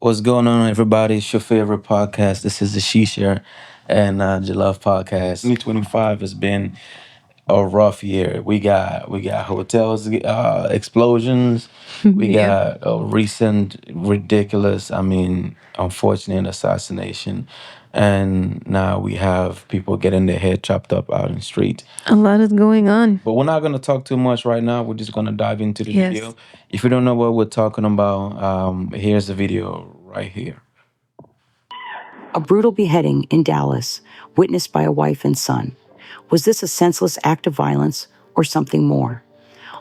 What's going on, everybody? It's your favorite podcast. This is the Shisha&Jollof podcast. 2025 has been a rough year. We got hotels explosions. We Yeah. got a recent ridiculous, unfortunate assassination, and now we have people getting their head chopped up out in the street. A lot is going on. But we're not gonna talk too much right now. We're just gonna dive into the Yes. video. If you don't know what we're talking about, here's the video right here. A brutal beheading in Dallas, witnessed by a wife and son. Was this a senseless act of violence or something more?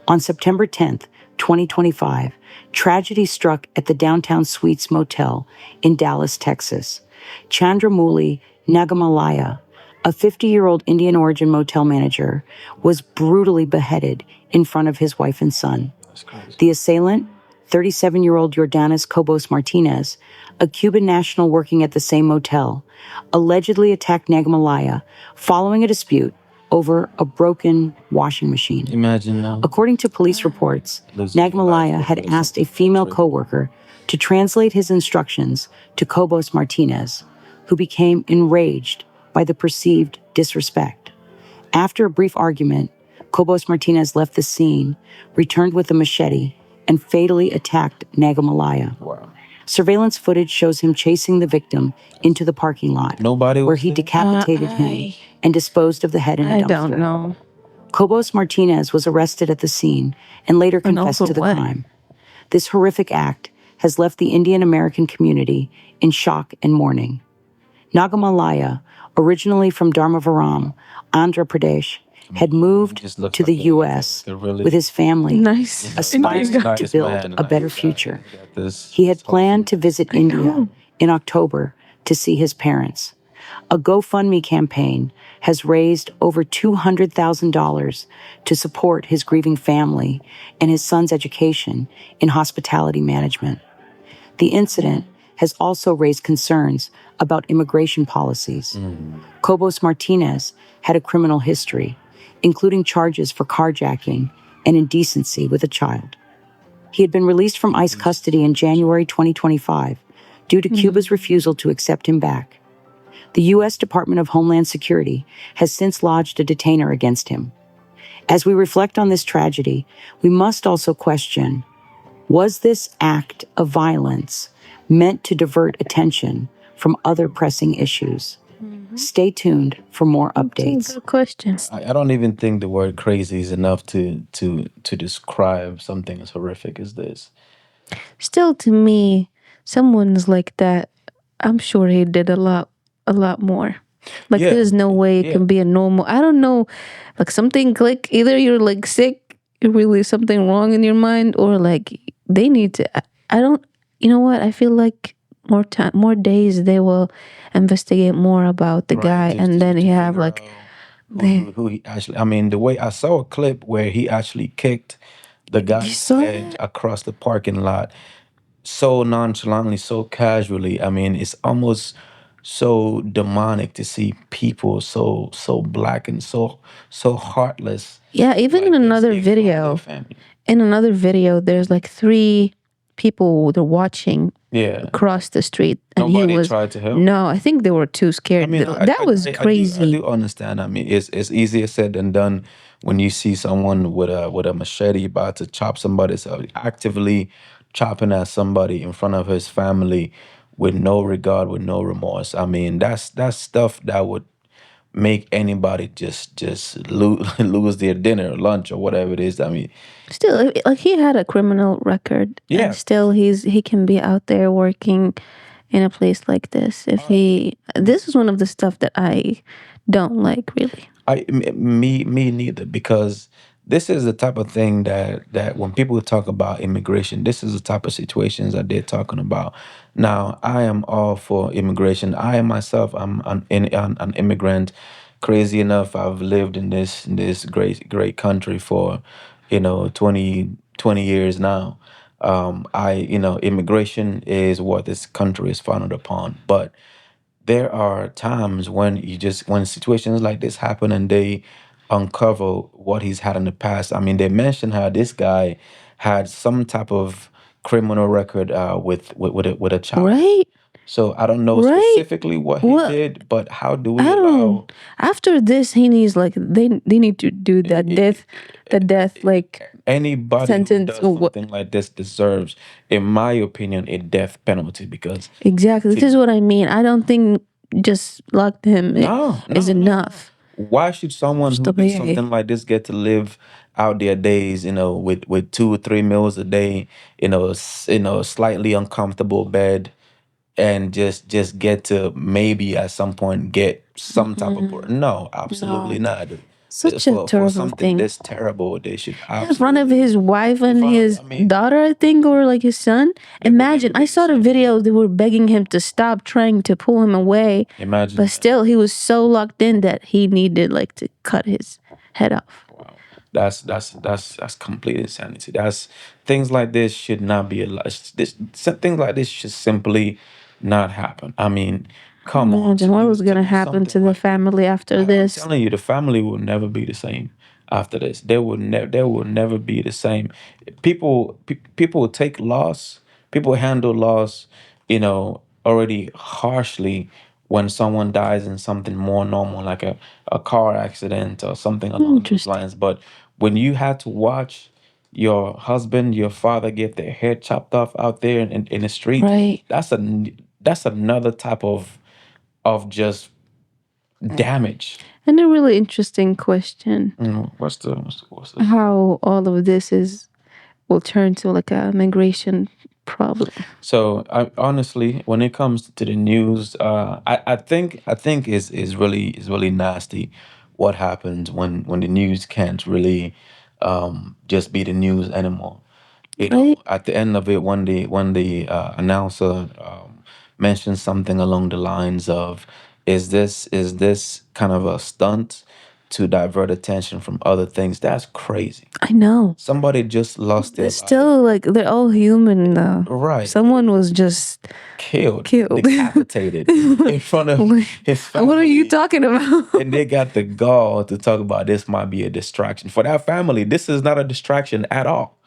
On September 10th, 2025, tragedy struck at the Downtown Suites Motel in Dallas, Texas. Chandramouli Nagamalaya, a 50-year-old Indian origin motel manager, was brutally beheaded in front of his wife and son. That's crazy. The assailant, 37-year-old Jordanis Cobos Martinez, a Cuban national working at the same motel, allegedly attacked Nagamalaya following a dispute over a broken washing machine. Imagine now. According to police reports, Losing your Nagamalaya life had because asked a of female hatred. coworker to translate his instructions to Cobos Martinez, who became enraged by the perceived disrespect. After a brief argument, Cobos Martinez left the scene, returned with a machete, and fatally attacked Nagamalaya. Wow. Surveillance footage shows him chasing the victim into the parking lot, Nobody where was he there? decapitated him and disposed of the head in a I dumpster. don't know. Cobos Martinez was arrested at the scene and later And confessed also to the what? crime. This horrific act has left the Indian American community in shock and mourning. Nagamalaya, originally from Dharmavaram, Andhra Pradesh, had moved just looks to the like U.S. a really with his family, Nice. aspiring nice to build man, a better nice guy. future. Got this- He had this planned to visit India know. in October to see his parents. A GoFundMe campaign has raised over $200,000 to support his grieving family and his son's education in hospitality management. The incident has also raised concerns about immigration policies. Cobos Martinez had a criminal history, including charges for carjacking and indecency with a child. He had been released from ICE custody in January 2025 due to Cuba's refusal to accept him back. The U.S. Department of Homeland Security has since lodged a detainer against him. As we reflect on this tragedy, we must also question, was this act of violence meant to divert attention from other pressing issues? Stay tuned for more updates. Good question. I don't even think the word crazy is enough to describe something as horrific as this. Still, to me, someone's like that. I'm sure he did a lot more. Like Yeah. there's no way it Yeah. can be a normal. I don't know. Like something click. Either you're like sick, really something wrong in your mind, or like they need to. I don't. You know what? I feel like more time, more days, they will investigate more about the Right, guy, to- and to- then to he have figure like out they. who he actually. I mean, the way I saw a clip where he actually kicked the You guy's saw head that? across the parking lot so nonchalantly, so casually. I mean, it's almost so demonic to see people so black and so heartless Yeah, even in like this another in front of their video, family. there's like three people they're watching Yeah. across the street, and he Nobody was tried to help. no. I think they were too scared. I mean, That was I crazy. do understand. I mean, it's easier said than done when you see someone with a machete about to chop somebody, so actively chopping at somebody in front of his family with no regard, with no remorse. I mean, that's stuff that would make anybody just lose lose their dinner, or lunch, or whatever it is. I mean, Still, like he had a criminal record, yeah. and still he can be out there working in a place like this. If he, this is one of the stuff that I don't like really. Me neither, because this is the type of thing that when people talk about immigration, this is the type of situations that they're talking about. Now, I am all for immigration. I myself, I'm an immigrant. Crazy enough, I've lived in this great country for 20 years now. Immigration is what this country is founded upon, but there are times when when situations like this happen and they uncover what he's had in the past. I mean, they mentioned how this guy had some type of criminal record with a child. Right? So I don't know Right? specifically what he What? did, but how do we I don't. allow After this, he needs like they need to do that death, the death like anybody who sentence does or what? something like this deserves, in my opinion, a death penalty? Because Exactly. This to is what I mean. I don't think just lock him no, is no, no, no. enough. Why should someone who Stop did it. something like this get to live out their days, with 2 or 3 meals a day, slightly uncomfortable bed, and just get to maybe at some point get some type of no, absolutely No, not. such a For terrible something thing. this terrible, they should In front of absolutely. his wife In and front his of, I mean, daughter, I think, or like his son. they would never Imagine, I be the saw the same. video. They were begging him to stop trying to pull him away, but Imagine that. still, he was so locked in that he needed like to cut his head off. Wow. That's complete insanity. That's things like this should not be allowed. Things like this should simply not happen. I mean, come on, Imagine what was to gonna do happen something to the like this. family after I'm this. telling you, the family will never be the same after this. They will never be the same. People take loss. People handle loss, already harshly when someone dies in something more normal, like a car accident or something along those Interesting, lines. But when you had to watch your husband, your father get their head chopped off out there in the street, right? that's another type of just damage. And a really interesting question: What's the how all of this is will turn to like a migration problem. So honestly, when it comes to the news, I think is really nasty what happens when the news can't really just be the news anymore. Right? At the end of it, when the announcer mentions something along the lines of, "Is this kind of a stunt to divert attention from other things?" That's crazy. I know. Somebody just lost their It's life. still like they're all human though. Right. Someone was just Killed, killed. decapitated in front of Like, his what are you family. talking about? And they got the gall to talk about this might be a distraction. For that family, this is not a distraction at all.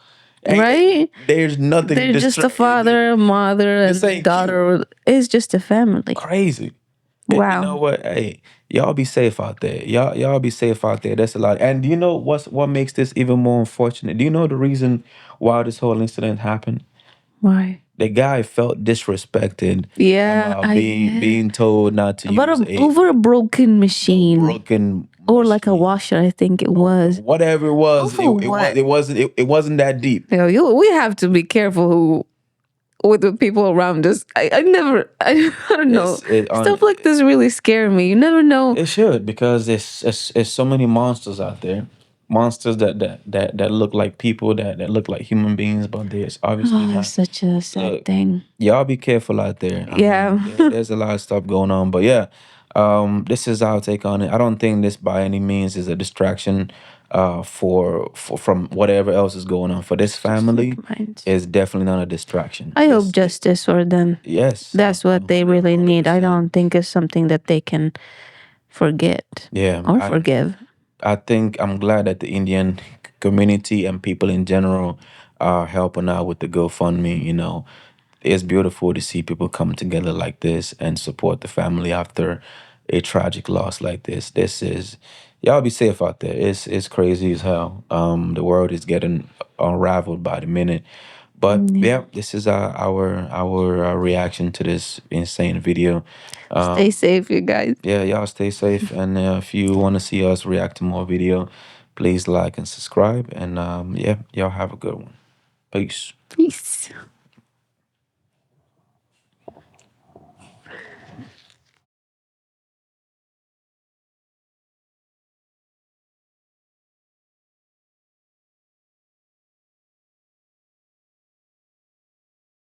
Right? There's nothing They're just a distracting. father, a mother, This and ain't cute. daughter. It's just a family. Crazy. You know Wow. what? Hey, y'all be safe out there. Y'all be safe out there. That's a lot. And do you know what makes this even more unfortunate? Do you know the reason why this whole incident happened? Why? The guy felt disrespected Yeah, about I yeah. being told not to But use a over a broken machine broken or like a machine. washer, I think it was. Whatever it was, Over what? it wasn't that deep. We have to be careful who with the people around us. I never, I don't know. It's it on Stuff like this really scare me. You never know. It should, because it's so many monsters out there. Monsters that look like people, that look like human beings, but there's obviously Oh, it's not. such a sad Look, thing. y'all be careful out there. I Yeah. mean, there's a lot of stuff going on, but yeah, this is our take on it. I don't think this by any means is a distraction, for from whatever else is going on. For this It's just family, like mine. it's definitely not a distraction. I hope This, justice for them. yes, That's what they really need. I 100%. don't think it's something that they can forget Yeah, or forgive. I think I'm glad that the Indian community and people in general are helping out with the GoFundMe. It's beautiful to see people come together like this and support the family after a tragic loss like this. Y'all be safe out there. It's crazy as hell. The world is getting unraveled by the minute. But Yeah. yeah, this is our reaction to this insane video. Stay safe, you guys. Yeah, y'all stay safe. And if you want to see us react to more video, please like and subscribe. And yeah, y'all have a good one. Peace. Peace.